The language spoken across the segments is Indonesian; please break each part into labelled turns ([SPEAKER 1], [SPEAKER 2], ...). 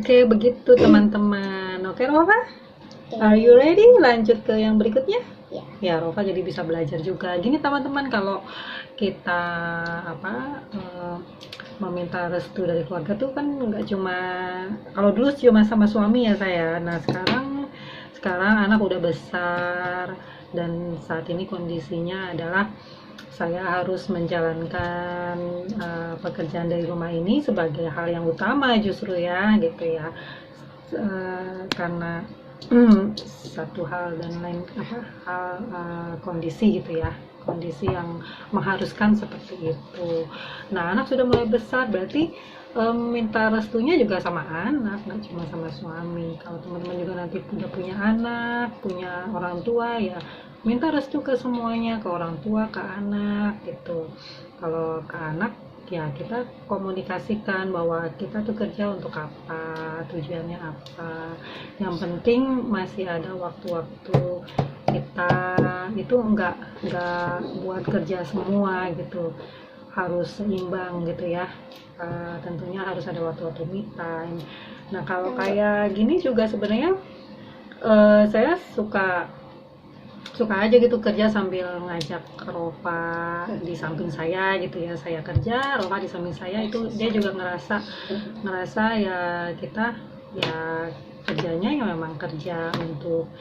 [SPEAKER 1] Oke, begitu teman-teman. Oke, Rova, are you ready? Lanjut ke yang berikutnya.
[SPEAKER 2] Ya.
[SPEAKER 1] Ya, Rova jadi bisa belajar juga. Gini teman-teman, kalau kita meminta restu dari keluarga tuh kan nggak cuma, kalau dulu cuma sama suami ya saya. Nah, sekarang anak udah besar dan saat ini kondisinya adalah saya harus menjalankan pekerjaan dari rumah ini sebagai hal yang utama justru ya gitu ya. Karena satu hal dan lain kondisi gitu ya, kondisi yang mengharuskan seperti itu. Nah, anak sudah mulai besar, berarti minta restunya juga sama anak, nggak cuma sama suami. Kalau teman-teman juga nanti udah punya anak, punya orang tua, ya minta restu ke semuanya, ke orang tua, ke anak gitu. Kalau ke anak, ya kita komunikasikan bahwa kita tuh kerja untuk apa, tujuannya apa. Yang penting masih ada waktu-waktu kita itu nggak buat kerja semua gitu, harus seimbang gitu ya. Tentunya harus ada waktu-waktu me time. Nah, kalau kayak gini juga sebenarnya saya suka aja gitu kerja sambil ngajak Rova di samping saya gitu ya. Saya kerja, Rova di samping saya, itu dia juga ngerasa ya kita ya kerjanya ya memang kerja untuk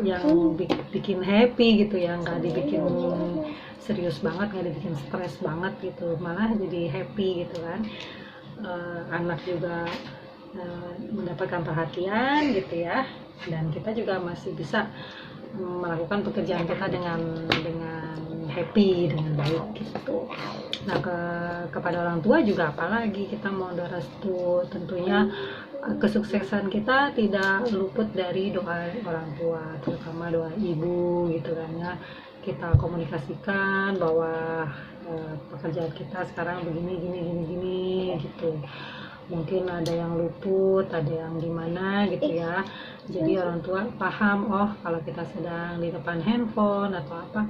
[SPEAKER 1] yang bikin happy gitu ya, nggak dibikin serius banget, nggak dibikin stres banget gitu, malah jadi happy gitu kan. Anak juga mendapatkan perhatian gitu ya, dan kita juga masih bisa melakukan pekerjaan kita dengan happy, dengan baik gitu. Nah, kepada orang tua juga apalagi kita mau ada restu, tentunya kesuksesan kita tidak luput dari doa orang tua, terutama doa ibu gitu kan ya. Kita komunikasikan bahwa pekerjaan kita sekarang begini gini gitu. Mungkin ada yang luput, ada yang gimana gitu ya. Jadi orang tua paham, oh kalau kita sedang di depan handphone atau apa,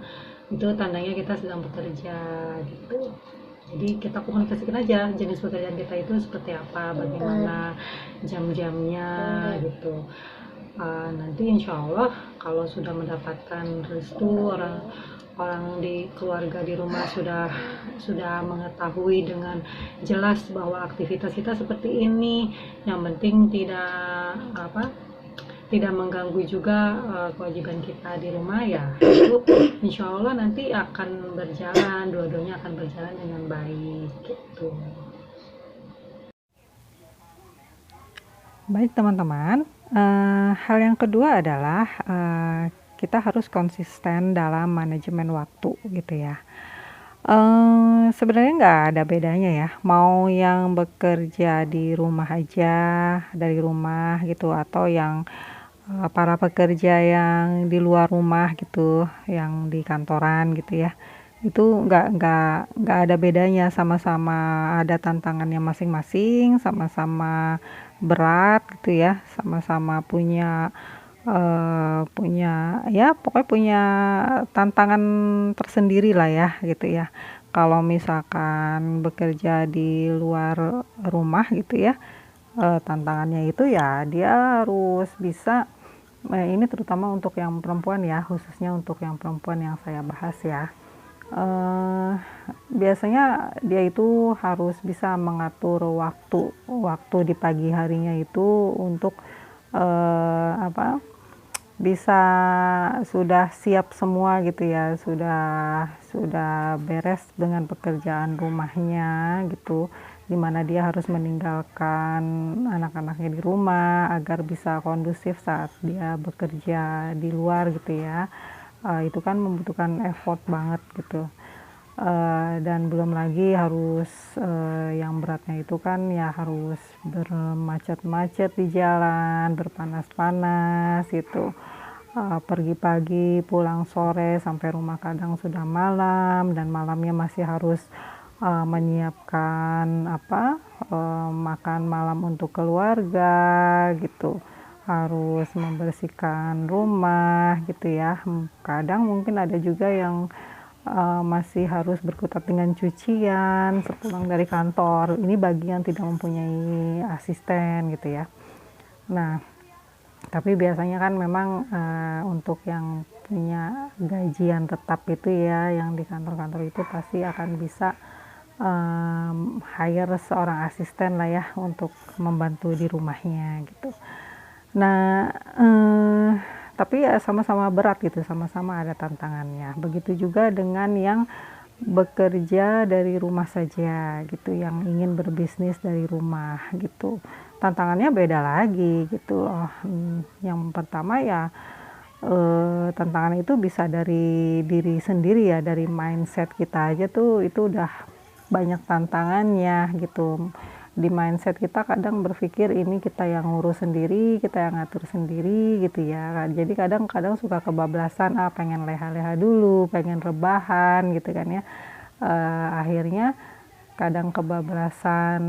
[SPEAKER 1] itu tandanya kita sedang bekerja gitu. Jadi kita komunikasikan aja jenis pekerjaan kita itu seperti apa, bagaimana jam-jamnya gitu. Nanti insya Allah kalau sudah mendapatkan restu, orang di keluarga di rumah sudah mengetahui dengan jelas bahwa aktivitas kita seperti ini, yang penting tidak mengganggu juga kewajiban kita di rumah, ya itu insya Allah nanti akan berjalan, dua-duanya akan berjalan dengan baik gitu. Baik teman-teman, hal yang kedua adalah kita harus konsisten dalam manajemen waktu gitu ya. Sebenarnya nggak ada bedanya ya, mau yang bekerja di rumah aja, dari rumah gitu, atau yang para pekerja yang di luar rumah gitu, yang di kantoran gitu ya. Itu nggak ada bedanya, sama-sama ada tantangannya masing-masing, sama-sama berat gitu ya, sama-sama punya ya pokoknya punya tantangan tersendiri lah ya gitu ya. Kalau misalkan bekerja di luar rumah gitu ya, tantangannya itu ya dia harus bisa, ini terutama untuk yang perempuan ya, khususnya untuk yang perempuan yang saya bahas ya. Biasanya dia itu harus bisa mengatur waktu di pagi harinya itu untuk bisa sudah siap semua gitu ya, sudah beres dengan pekerjaan rumahnya gitu, dimana dia harus meninggalkan anak-anaknya di rumah agar bisa kondusif saat dia bekerja di luar gitu ya. Itu kan membutuhkan effort banget gitu. Dan belum lagi harus yang beratnya itu kan ya harus bermacet-macet di jalan, berpanas-panas gitu, pergi pagi pulang sore sampai rumah kadang sudah malam, dan malamnya masih harus menyiapkan makan malam untuk keluarga gitu, harus membersihkan rumah gitu ya. Kadang mungkin ada juga yang
[SPEAKER 2] masih harus berkutat dengan cucian sepulang dari kantor. Ini bagi yang tidak mempunyai asisten gitu ya. Nah, tapi biasanya kan memang untuk yang punya gajian tetap itu ya, yang di kantor-kantor itu pasti akan bisa hire seorang asisten lah ya untuk membantu di rumahnya gitu. Nah, tapi ya sama-sama berat gitu, sama-sama ada tantangannya. Begitu juga dengan yang bekerja dari rumah saja gitu, yang ingin berbisnis dari rumah gitu. Tantangannya beda lagi gitu. Yang pertama ya tantangan itu bisa dari diri sendiri ya, dari mindset kita aja tuh itu udah banyak tantangannya gitu. Di mindset kita kadang berpikir ini kita yang ngurus sendiri, kita yang ngatur sendiri gitu ya. Jadi kadang-kadang suka kebablasan, pengen leha-leha dulu, pengen rebahan gitu kan ya. Akhirnya kadang kebablasan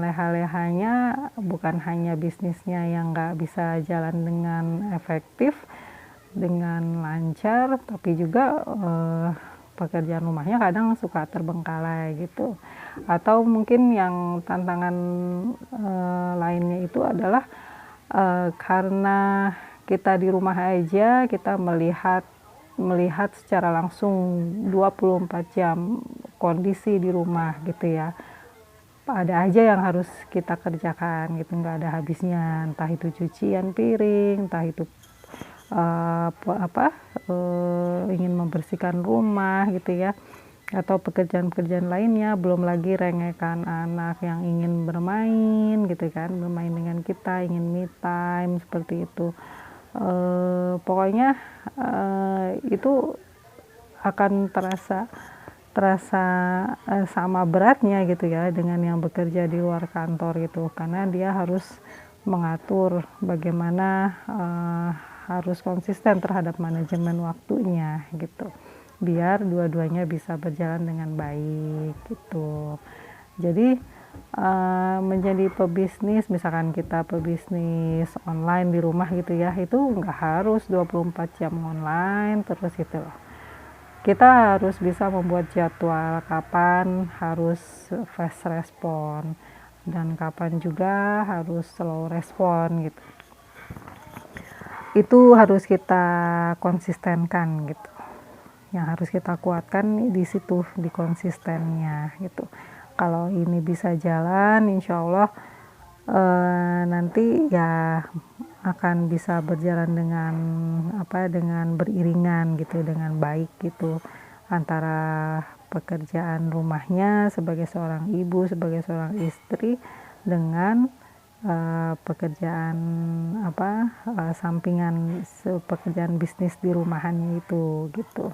[SPEAKER 2] leha-lehanya, bukan hanya bisnisnya yang nggak bisa jalan dengan efektif, dengan lancar, tapi juga pekerjaan rumahnya kadang suka terbengkalai gitu. Atau mungkin yang tantangan lainnya itu adalah karena kita di rumah aja, kita melihat secara langsung 24 jam kondisi di rumah gitu ya. Ada aja yang harus kita kerjakan gitu, nggak ada habisnya, entah itu cucian piring, entah itu ingin membersihkan rumah gitu ya, atau pekerjaan-pekerjaan lainnya, belum lagi rengekan anak yang ingin bermain gitu kan, bermain dengan kita, ingin me time seperti itu. Pokoknya itu akan terasa sama beratnya gitu ya dengan yang bekerja di luar kantor gitu, karena dia harus mengatur bagaimana harus konsisten terhadap manajemen waktunya gitu, biar dua-duanya bisa berjalan dengan baik gitu. Jadi menjadi pebisnis, misalkan kita pebisnis online di rumah gitu ya, itu nggak harus 24 jam online terus itu. Kita harus bisa membuat jadwal kapan harus fast respon dan kapan juga harus slow respon gitu. Itu harus kita konsistenkan gitu. Yang harus kita kuatkan di situ, di konsistennya gitu. Kalau ini bisa jalan, insya Allah nanti ya akan bisa berjalan dengan beriringan gitu, dengan baik gitu, antara pekerjaan rumahnya sebagai seorang ibu, sebagai seorang istri, dengan pekerjaan sampingan, pekerjaan bisnis di rumahannya itu gitu.